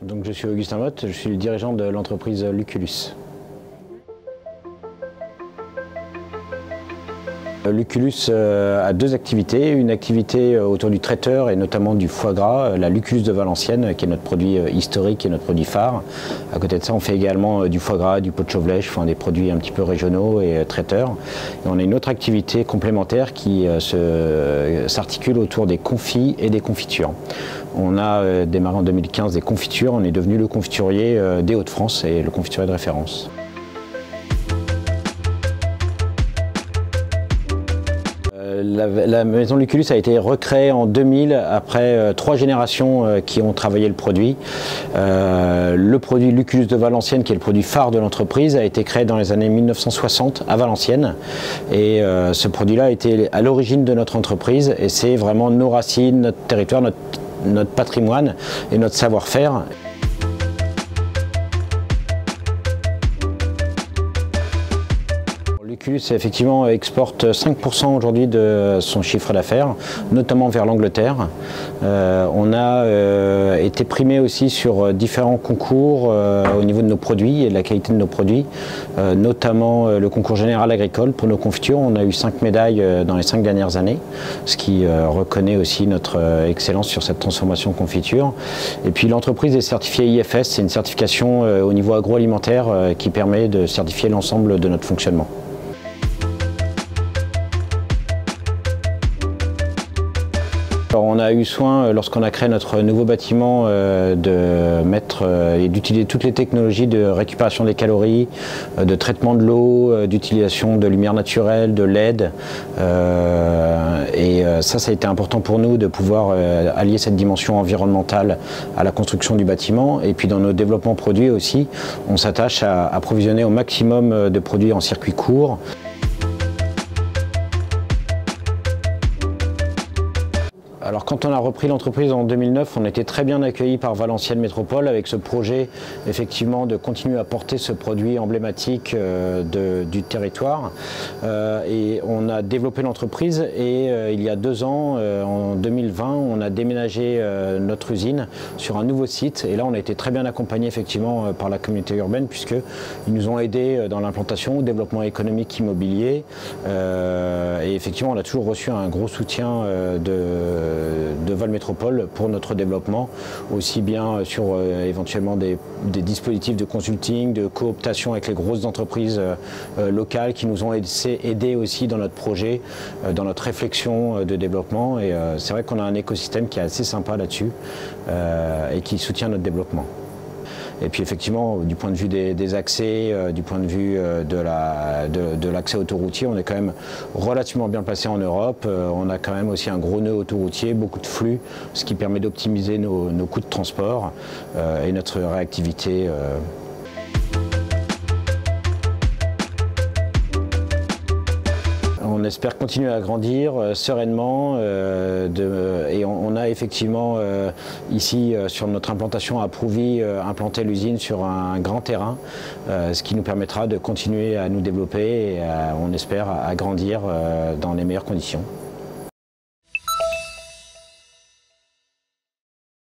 Donc, je suis Augustin Motte, je suis le dirigeant de l'entreprise Lucullus. Lucullus a deux activités, une activité autour du traiteur et notamment du foie gras, la Lucullus de Valenciennes qui est notre produit historique et notre produit phare. À côté de ça, on fait également du foie gras, du pot de chauvelèche, enfin des produits un petit peu régionaux et traiteurs. Et on a une autre activité complémentaire qui s'articule autour des confits et des confitures. On a démarré en 2015 des confitures, on est devenu le confiturier des Hauts-de-France et le confiturier de référence. La maison Lucullus a été recréée en 2000 après 3 générations qui ont travaillé le produit. Le produit Lucullus de Valenciennes, qui est le produit phare de l'entreprise, a été créé dans les années 1960 à Valenciennes. Et ce produit-là a été à l'origine de notre entreprise et c'est vraiment nos racines, notre territoire, notre patrimoine et notre savoir-faire. Lucullus effectivement exporte 5% aujourd'hui de son chiffre d'affaires, notamment vers l'Angleterre. On a été primé aussi sur différents concours au niveau de nos produits et de la qualité de nos produits, notamment le concours général agricole pour nos confitures. On a eu 5 médailles dans les 5 dernières années, ce qui reconnaît aussi notre excellence sur cette transformation confiture. Et puis l'entreprise est certifiée IFS, c'est une certification au niveau agroalimentaire qui permet de certifier l'ensemble de notre fonctionnement. Alors, on a eu soin, lorsqu'on a créé notre nouveau bâtiment, de mettre et d'utiliser toutes les technologies de récupération des calories, de traitement de l'eau, d'utilisation de lumière naturelle, de LED. Ça a été important pour nous de pouvoir allier cette dimension environnementale à la construction du bâtiment. Et puis dans nos développements produits aussi, on s'attache à approvisionner au maximum de produits en circuit court. Alors quand on a repris l'entreprise en 2009, on était très bien accueillis par Valenciennes Métropole avec ce projet effectivement de continuer à porter ce produit emblématique du territoire. Et on a développé l'entreprise et il y a 2 ans, en 2020, on a déménagé notre usine sur un nouveau site. Et là on a été très bien accompagnés effectivement par la communauté urbaine puisqu'ils nous ont aidés dans l'implantation, au développement économique immobilier. Et effectivement on a toujours reçu un gros soutien de Val Métropole pour notre développement, aussi bien sur éventuellement des dispositifs de consulting, de cooptation avec les grosses entreprises locales qui nous ont aidés aussi dans notre projet, dans notre réflexion de développement. Et c'est vrai qu'on a un écosystème qui est assez sympa là-dessus et qui soutient notre développement. Et puis effectivement, du point de vue des accès, du point de vue de l'accès autoroutier, on est quand même relativement bien placé en Europe. On a quand même aussi un gros nœud autoroutier, beaucoup de flux, ce qui permet d'optimiser nos coûts de transport et notre réactivité. On espère continuer à grandir sereinement et on a effectivement ici sur notre implantation à Prouvy implanté l'usine sur un grand terrain, ce qui nous permettra de continuer à nous développer et on espère à grandir dans les meilleures conditions.